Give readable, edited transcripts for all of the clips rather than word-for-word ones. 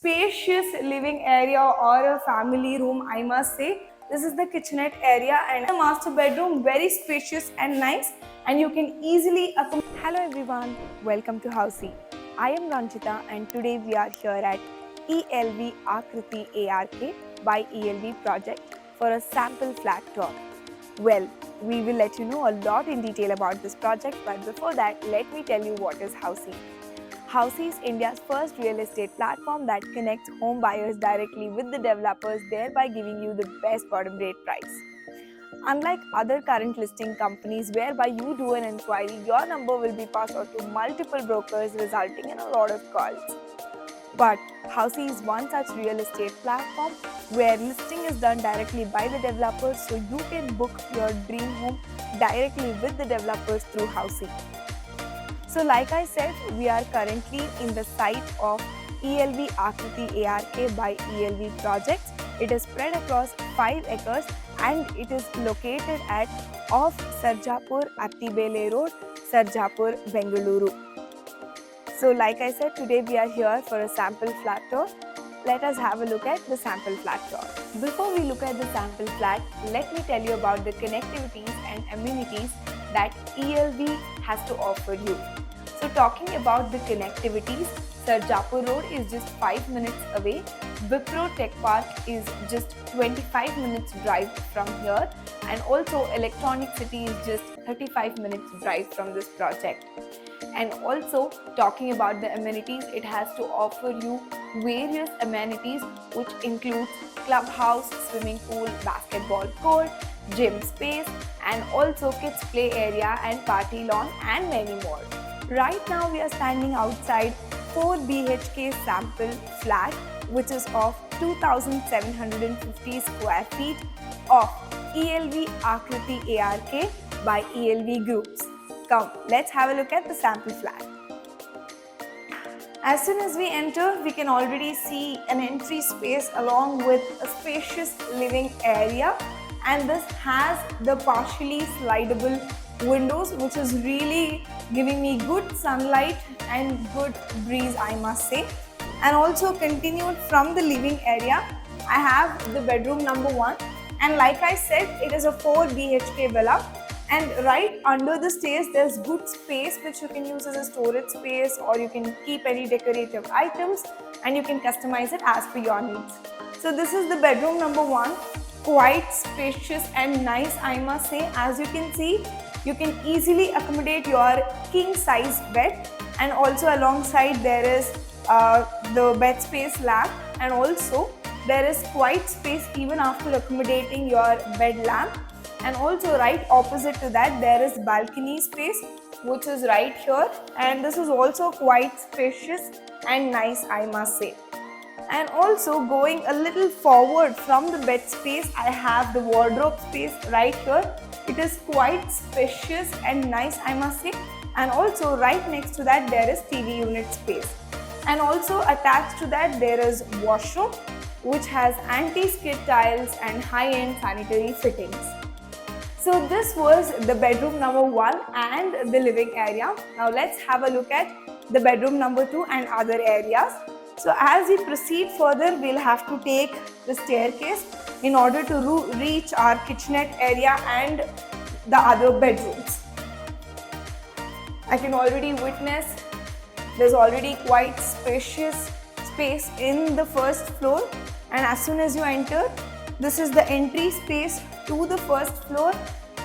spacious living area or a family room, I must say. This is the kitchenette area and the master bedroom, very spacious and nice, and you can easily accommodate. Hello everyone, welcome to Housey. I am Ranjita and today we are here at ELV Akriti ARK by ELV project for a sample flat tour. Well, we will let you know a lot in detail about this project, but before that, let me tell you what is Housey. Housey is India's first real estate platform that connects home buyers directly with the developers, thereby giving you the best bottom rate price. Unlike other current listing companies whereby you do an inquiry, your number will be passed on to multiple brokers, resulting in a lot of calls. But Housey is one such real estate platform where listing is done directly by the developers, so you can book your dream home directly with the developers through Housey. So like I said, we are currently in the site of ELV Akriti ARK by ELV projects. It is spread across 5 acres and it is located at off Sarjapur Attibele Road, Sarjapur, Bengaluru. So like I said, today we are here for a sample flat tour. Let us have a look at the sample flat tour. Before we look at the sample flat, let me tell you about the connectivities and amenities that ELV has to offer you. So talking about the connectivities, Sarjapur Road is just 5 minutes away. Wipro Tech Park is just 25 minutes drive from here, and also Electronic City is just 35 minutes drive from this project. And also talking about the amenities, it has to offer you various amenities which includes clubhouse, swimming pool, basketball court, gym space, and also kids play area and party lawn and many more. Right now we are standing outside 4 BHK sample flat which is of 2750 square feet of ELV Akriti ARK by ELV Groups. Come, let's have a look at the sample flat. As soon as we enter, we can already see an entry space along with a spacious living area, and this has the partially slidable windows which is really giving me good sunlight and good breeze, I must say. And also continued from the living area, I have the bedroom number 1, and like I said, it is a 4 BHK villa. And right under the stairs, there's good space which you can use as a storage space, or you can keep any decorative items and you can customize it as per your needs. So this is the bedroom number 1, quite spacious and nice, I must say. As you can see, you can easily accommodate your king size bed, and also alongside there is the bed space lamp, and also there is quite space even after accommodating your bed lamp. And also right opposite to that there is balcony space which is right here, and this is also quite spacious and nice, I must say. And also going a little forward from the bed space, I have the wardrobe space right here. It is quite spacious and nice, I must say. And also right next to that there is TV unit space. And also attached to that there is washroom which has anti-skid tiles and high-end sanitary fittings. So this was the bedroom number 1 and the living area. Now let's have a look at the bedroom number 2 and other areas. So as we proceed further, we'll have to take the staircase in order to reach our kitchenette area and the other bedrooms. I can already witness there's already quite spacious space in the first floor, and as soon as you enter, this is the entry space to the first floor,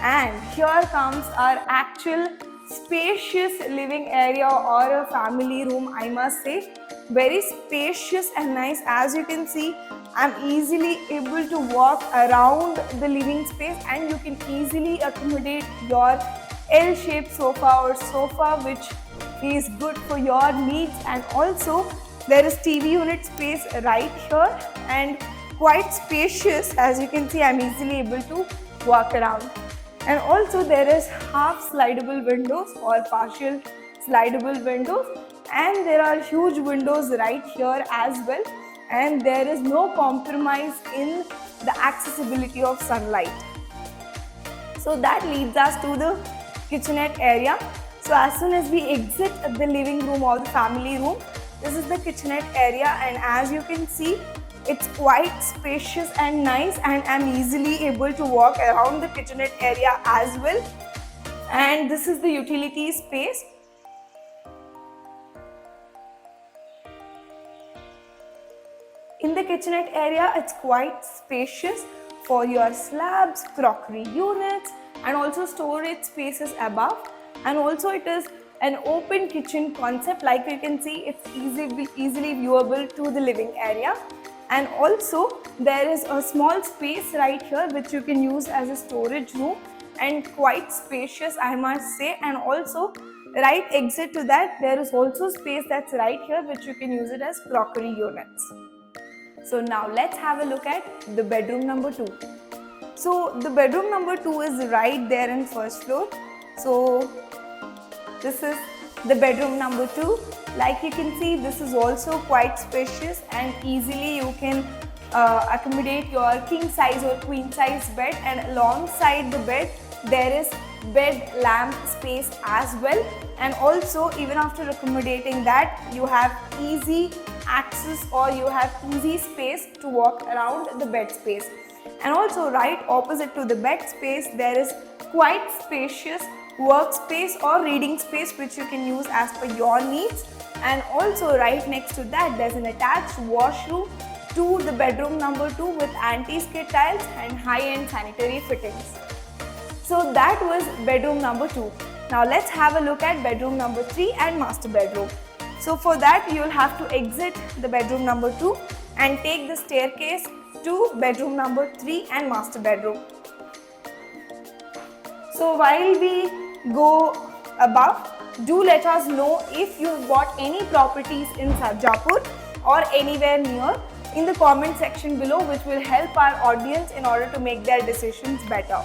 and here comes our actual spacious living area or a family room, I must say. Very spacious and nice. As you can see, I'm easily able to walk around the living space, and you can easily accommodate your L-shaped sofa or sofa which is good for your needs. And also there is TV unit space right here and quite spacious. As you can see, I'm easily able to walk around. And also there is half slidable windows or partial slidable windows, and there are huge windows right here as well, and there is no compromise in the accessibility of sunlight. So that leads us to the kitchenette area. So as soon as we exit the living room or the family room, this is the kitchenette area, and as you can see, it's quite spacious and nice, and I'm easily able to walk around the kitchenette area as well. And this is the utility space. In the kitchenette area, it's quite spacious for your slabs, crockery units, and also storage spaces above. And also it is an open kitchen concept. Like you can see, it's easily viewable to the living area. And also there is a small space right here which you can use as a storage room, and quite spacious, I must say. And also right exit to that, there is also space that's right here which you can use it as crockery units. So now let's have a look at the bedroom number 2. So the bedroom number 2 is right there in first floor. So this is the bedroom number 2. Like you can see, this is also quite spacious, and easily you can accommodate your king size or queen size bed, and alongside the bed there is bed lamp space as well. And also even after accommodating that, you have easy access, or you have easy space to walk around the bed space. And also right opposite to the bed space, there is quite spacious workspace or reading space which you can use as per your needs. And also right next to that, there's an attached washroom to the bedroom number 2 with anti-skid tiles and high-end sanitary fittings. So that was bedroom number 2. Now let's have a look at bedroom number 3 and master bedroom. So for that, you will have to exit the bedroom number 2 and take the staircase to bedroom number 3 and master bedroom. So while we go above, do let us know if you bought any properties in Sarjapur or anywhere near in the comment section below, which will help our audience in order to make their decisions better.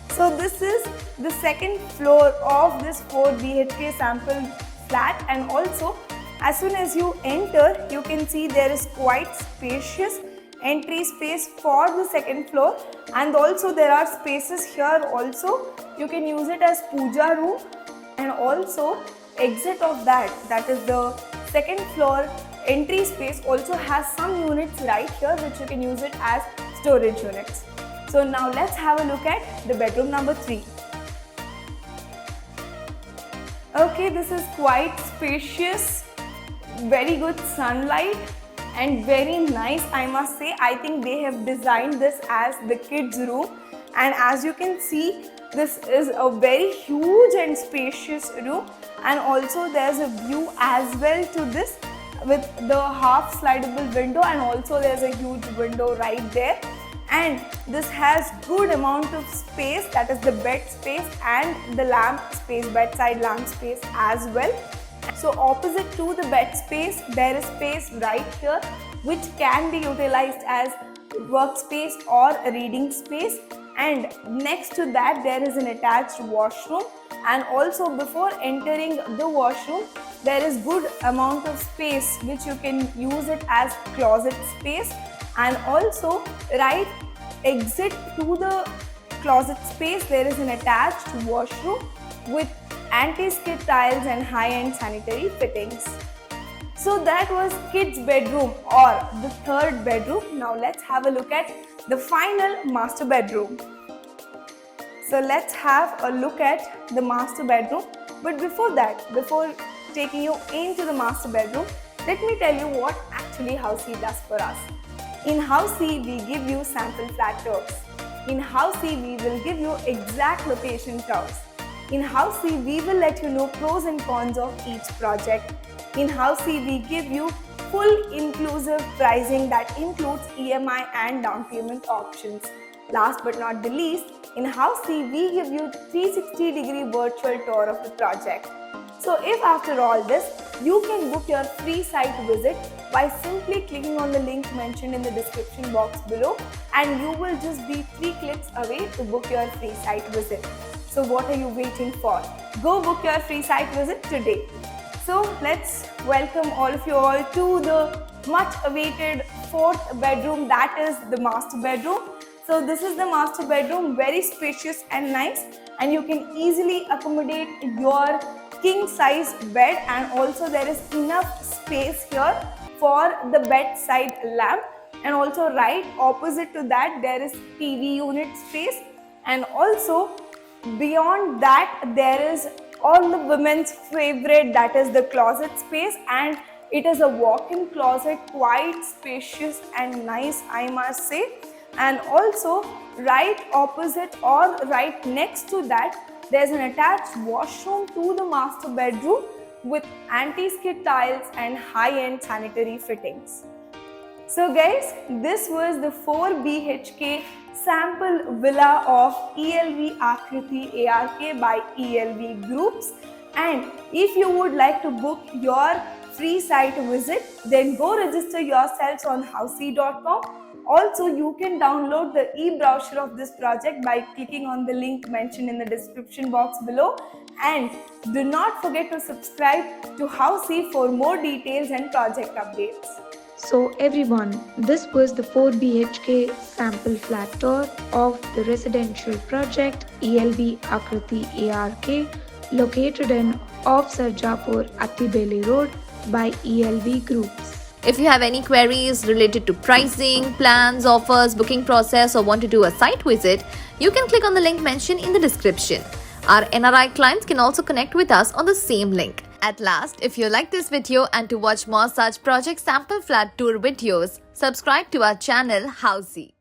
So this is the second floor of this 4 BHK sample flat, and also as soon as you enter, you can see there is quite spacious entry space for the second floor, and also there are spaces here also. You can use it as puja room, and also exit of that is the second floor entry space also has some units right here which you can use it as storage units. So now let's have a look at the bedroom number 3. Okay, this is quite spacious, very good sunlight, and very nice, I must say. I think they have designed this as the kids room, and as you can see, this is a very huge and spacious room. And also there's a view as well to this with the half slidable window, and also there's a huge window right there. And this has good amount of space, that is the bed space and the lamp space, bedside lamp space as well. So opposite to the bed space, there is space right here which can be utilized as workspace or a reading space. And next to that, there is an attached washroom, and also before entering the washroom, there is good amount of space which you can use it as closet space. And also right exit to the closet space, there is an attached washroom with anti-skid tiles and high-end sanitary fittings. So that was kids bedroom or the third bedroom. Now let's have a look at the final master bedroom. So let's have a look at the master bedroom. But before that, before taking you into the master bedroom, let me tell you what actually Housey does for us. In Housey, we give you sample flat curves. In Housey, we will give you exact location curves. In Housey, we will let you know pros and cons of each project. In Housey, we give you full inclusive pricing that includes EMI and down payment options. Last but not the least, in Housey, we give you 360-degree virtual tour of the project. So if after all this, you can book your free site visit by simply clicking on the link mentioned in the description box below, and you will just be 3 clicks away to book your free site visit. So what are you waiting for? Go book your free site visit today. So let's welcome all of you all to the much awaited 4th bedroom, that is the master bedroom. So this is the master bedroom, very spacious and nice, and you can easily accommodate your king size bed, and also there is enough space here for the bedside lamp, and also right opposite to that there is TV unit space, and also beyond that there is all the women's favorite, that is the closet space, and it is a walk-in closet, quite spacious and nice, I must say. And also right opposite or right next to that there's an attached washroom to the master bedroom with anti-skid tiles and high-end sanitary fittings. So guys, this was the 4 BHK sample villa of ELV Akriti ARK by ELV Groups. And if you would like to book your free site visit, then go register yourselves on housey.com. Also, you can download the e-brochure of this project by clicking on the link mentioned in the description box below. And do not forget to subscribe to Housey for more details and project updates. So everyone, this was the 4 BHK sample flat tour of the residential project ELV Akriti ARK located in off Sarjapur Attibeli Road by ELV Groups. If you have any queries related to pricing, plans, offers, booking process, or want to do a site visit, you can click on the link mentioned in the description. Our NRI clients can also connect with us on the same link. At last, if you like this video and to watch more such project sample flat tour videos, subscribe to our channel Housey.